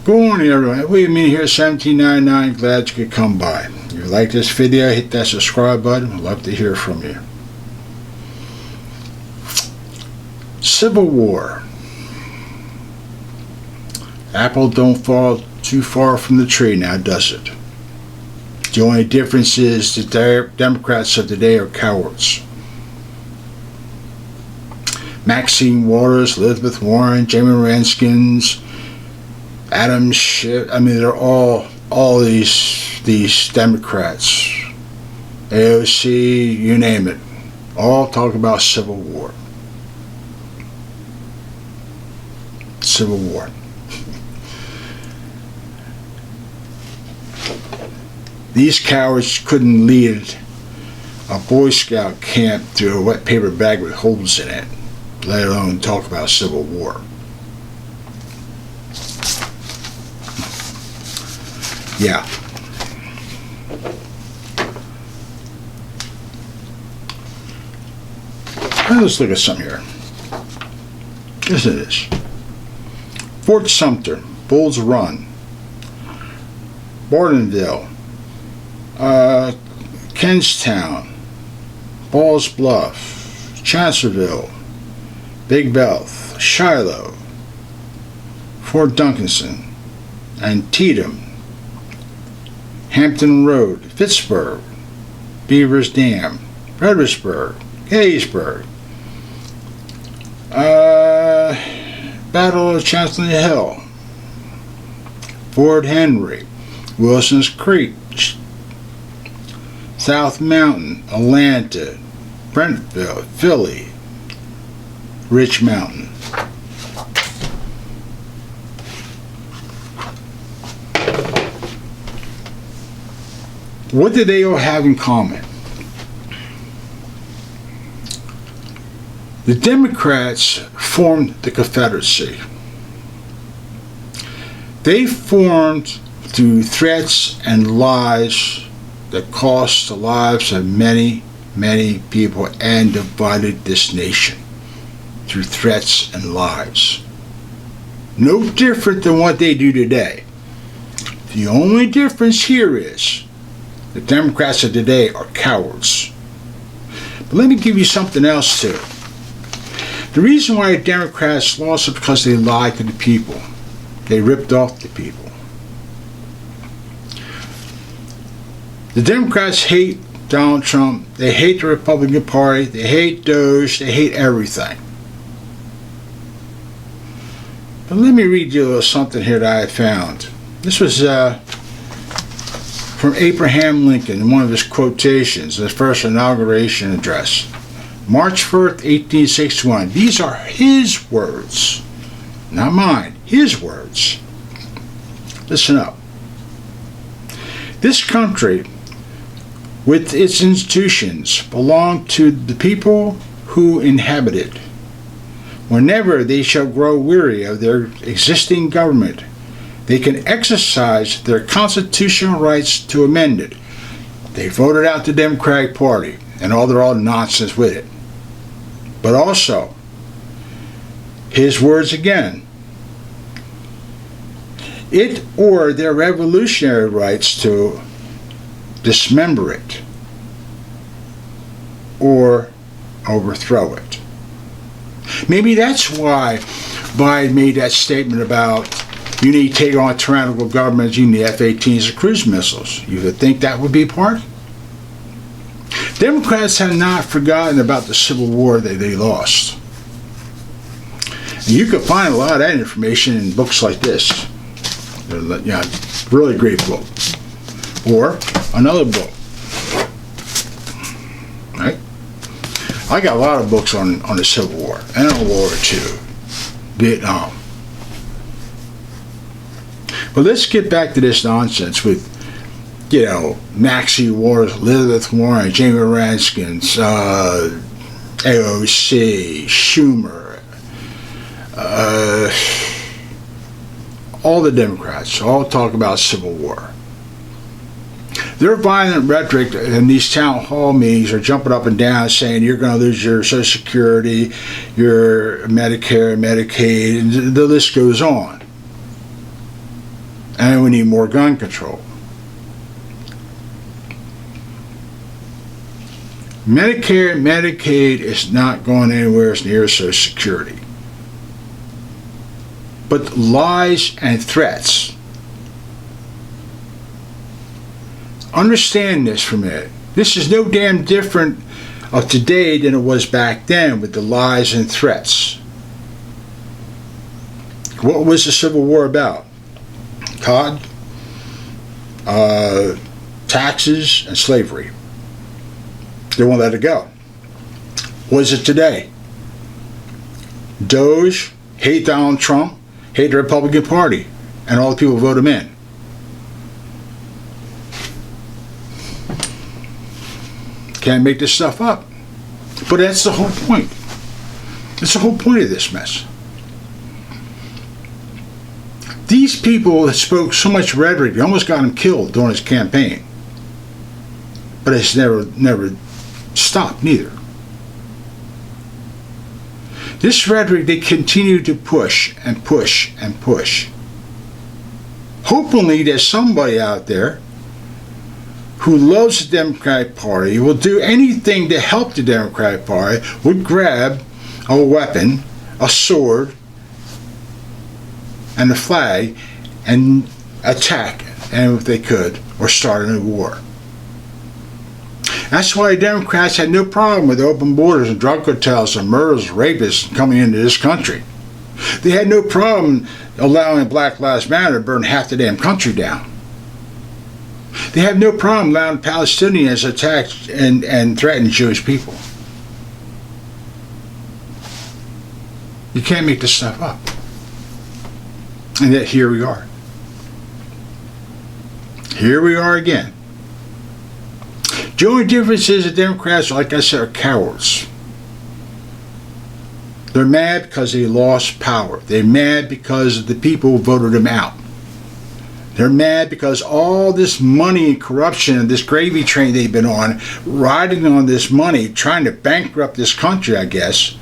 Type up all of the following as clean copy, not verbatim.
Good morning, everyone. We meet here 1799. Glad you could come by. If you like this video, hit that subscribe button. I'd love to hear from you. Civil War. Apple don't fall too far from the tree now, does it? The only difference is the Democrats of today are cowards. Maxine Waters, Elizabeth Warren, Jamie Ranskins, Adam Schiff, I mean, they're all these Democrats, AOC, you name it, all talk about Civil War. Civil War. These cowards couldn't lead a Boy Scout camp through a wet paper bag with holes in it, let alone talk about Civil War. Yeah. Let's look at something here. Yes, it is. Fort Sumter, Bull's Run, Bartonville, Kenstown, Balls Bluff, Chancellorsville, Big Bluff, Shiloh, Fort Duncanson, Antietam, Hampton Road, Pittsburgh, Beavers Dam, Fredericksburg, Gettysburg, Battle of Chancellorsville Hill, Fort Henry, Wilson's Creek, South Mountain, Atlanta, Brentville, Philly, Rich Mountain. What did they all have in common? The Democrats formed the Confederacy. They formed through threats and lies that cost the lives of many, many people and divided this nation through threats and lies. No different than what they do today. The only difference here is the Democrats of today are cowards. But let me give you something else too. The reason why the Democrats lost is because they lied to the people. They ripped off the people. The Democrats hate Donald Trump. They hate the Republican Party. They hate Doge. They hate everything. But let me read you a little something here that I found. This was from Abraham Lincoln in one of his quotations, his first inauguration address. March 1st, 1861. These are his words, not mine, his words. Listen up. This country, with its institutions, belong to the people who inhabit it. Whenever they shall grow weary of their existing government, they can exercise their constitutional rights to amend it. They voted out the Democratic Party and all their own nonsense with it. But also, his words again, it or their revolutionary rights to dismember it or overthrow it. Maybe that's why Biden made that statement about you need to take on tyrannical governments, you need F-18s and cruise missiles. You would think that would be part? Democrats have not forgotten about the Civil War that they lost. And you can find a lot of that information in books like this. Yeah, really great book. Or another book. Right? I got a lot of books on the Civil War and on World War II, Vietnam. But let's get back to this nonsense with, you know, Maxine Waters, Elizabeth Warren, Jamie Ranskins, AOC, Schumer, all the Democrats, all talk about Civil War. Their violent rhetoric in these town hall meetings are jumping up and down saying you're going to lose your Social Security, your Medicare, Medicaid, and the list goes on. And we need more gun control. Medicare and Medicaid is not going anywhere near Social Security. But lies and threats. Understand this for a minute. This is no damn different of today than it was back then with the lies and threats. What was the Civil War about? Cotton, taxes, and slavery. They won't let it go. What is it today? Doge, hate Donald Trump, hate the Republican Party, and all the people who vote him in. Can't make this stuff up. But that's the whole point. That's the whole point of this mess. These people that spoke so much rhetoric, they almost got him killed during his campaign. But it's never stopped neither. This rhetoric they continue to push and push and push. Hopefully there's somebody out there who loves the Democratic Party, will do anything to help the Democratic Party, would grab a weapon, a sword, and a flag, and attack, and if they could, or start a new war. That's why the Democrats had no problem with open borders and drug cartels and murders and rapists coming into this country. They had no problem allowing Black Lives Matter to burn half the damn country down. They have no problem allowing Palestinians to attack and threaten Jewish people. You can't make this stuff up. And yet here we are. Here we are again. The only difference is the Democrats, like I said, are cowards. They're mad because they lost power. They're mad because the people voted them out. They're mad because all this money and corruption and this gravy train they've been on, riding on this money, trying to bankrupt this country, I guess.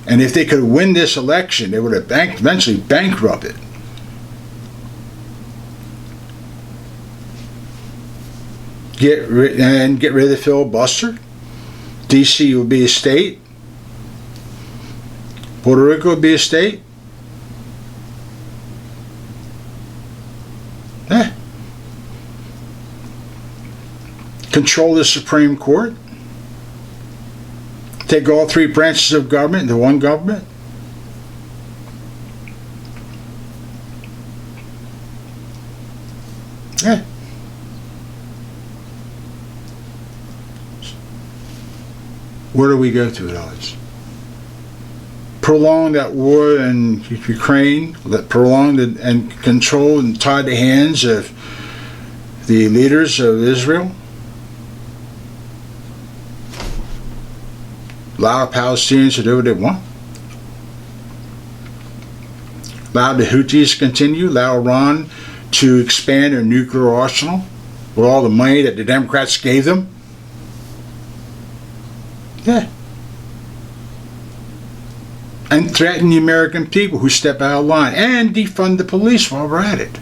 And if they could win this election, they would have eventually bankrupted. Get rid of the filibuster. D.C. would be a state. Puerto Rico would be a state. Control the Supreme Court. Take all three branches of government into one government. Yeah. Where do we go to with all this? Prolong that war in Ukraine, prolong and control and tie the hands of the leaders of Israel. Allow Palestinians to do what they want. Allow the Houthis to continue. Allow Iran to expand their nuclear arsenal with all the money that the Democrats gave them. Yeah. And threaten the American people who step out of line. And defund the police while we're at it.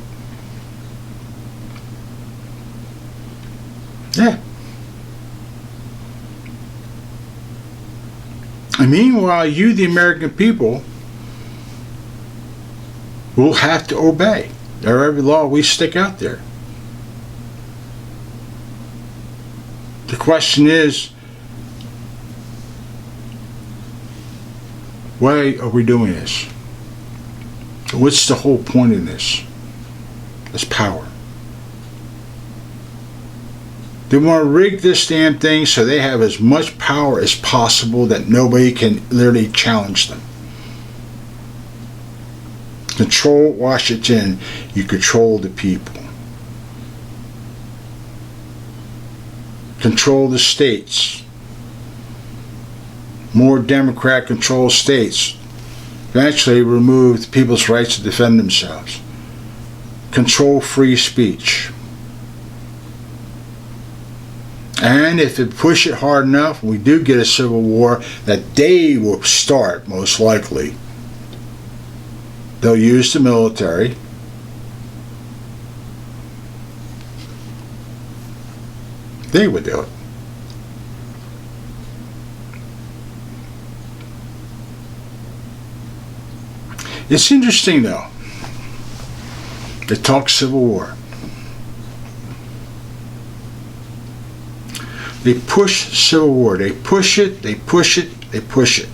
Yeah. And meanwhile, you, the American people, will have to obey every law we stick out there. The question is, why are we doing this? What's the whole point in this? It's power. They want to rig this damn thing so they have as much power as possible that nobody can literally challenge them. Control Washington, you control the people. Control the states. More Democrat-controlled states eventually remove people's rights to defend themselves. Control free speech. And if they push it hard enough, we do get a civil war that they will start, most likely. They'll use the military. They would do it. It's interesting, though. They talk Civil War. They push Civil War. They push it, they push it, they push it.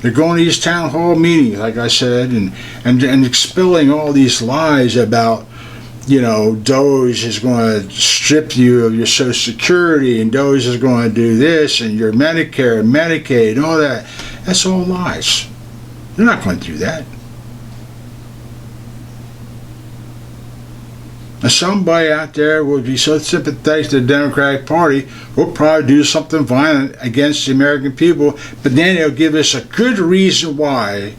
They're going to these town hall meetings, like I said, and expelling all these lies about, DOGE is going to strip you of your Social Security, and DOGE is going to do this, and your Medicare and Medicaid and all that. That's all lies. They're not going to do that. And somebody out there will be so sympathetic to the Democratic Party, will probably do something violent against the American people, but then they'll give us a good reason why.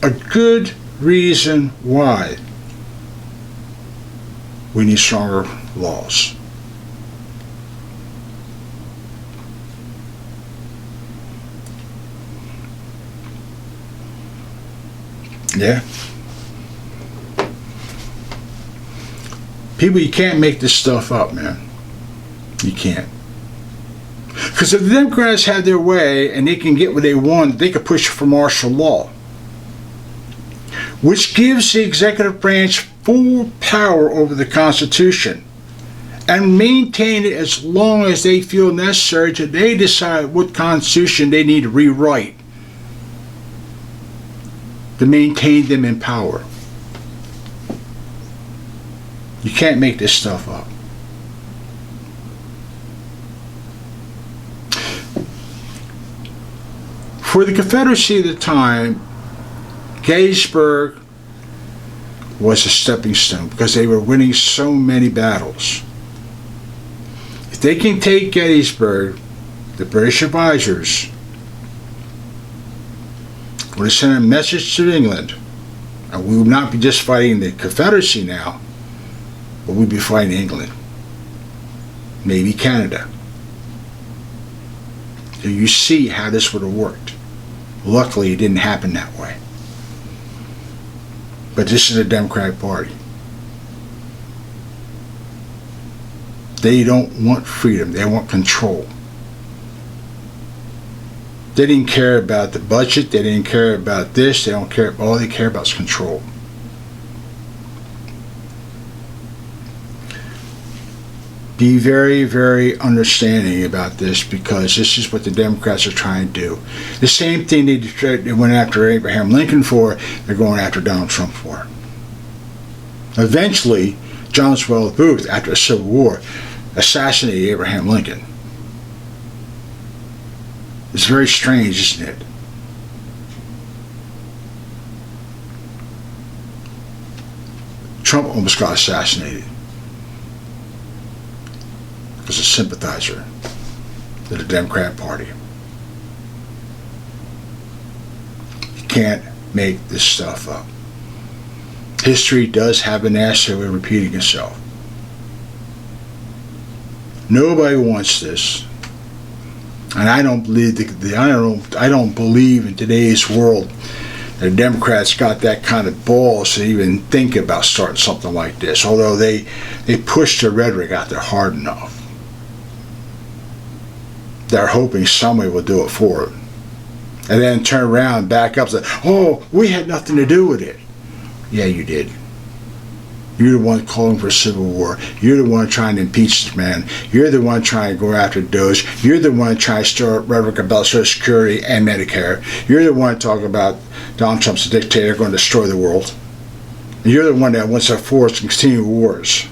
A good reason why we need stronger laws. Yeah. People, you can't make this stuff up, man. You can't. Because if the Democrats have their way and they can get what they want, they can push for martial law, which gives the executive branch full power over the Constitution and maintain it as long as they feel necessary till they decide what Constitution they need to rewrite to maintain them in power. You can't make this stuff up. For the Confederacy at the time, Gettysburg was a stepping stone because they were winning so many battles. If they can take Gettysburg, the British advisors would send a message to England, and we would not be just fighting the Confederacy now, but we'd be fighting England, maybe Canada. So you see how this would have worked. Luckily, it didn't happen that way. But this is the Democratic Party. They don't want freedom. They want control. They didn't care about the budget. They didn't care about this. They don't care. All they care about is control. Be very, very understanding about this, because this is what the Democrats are trying to do. The same thing they went after Abraham Lincoln for, they're going after Donald Trump for. Eventually, John Swell Booth, after the Civil War, assassinated Abraham Lincoln. It's very strange, isn't it? Trump almost got assassinated as a sympathizer to the Democrat Party. You can't make this stuff up. History does have a nasty way of repeating itself. Nobody wants this, and I don't believe I don't believe in today's world that the Democrats got that kind of balls to even think about starting something like this. although they pushed the rhetoric out there hard enough. They're hoping somebody will do it for them. And then turn around and back up and say, oh, we had nothing to do with it. Yeah, you did. You're the one calling for a civil war. You're the one trying to impeach this man. You're the one trying to go after DOGE. You're the one trying to start rhetoric about Social Security and Medicare. You're the one talking about Donald Trump's a dictator going to destroy the world. And you're the one that wants to force and continue wars.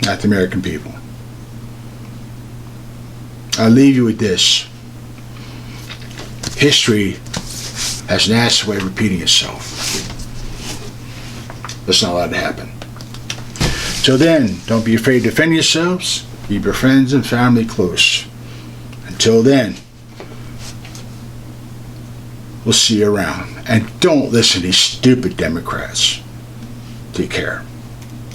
Not the American people. I'll leave you with this. History has an nasty way of repeating itself. That's not allowed to happen. Till then, don't be afraid to defend yourselves. Keep your friends and family close. Until then, we'll see you around. And don't listen to these stupid Democrats. Take care.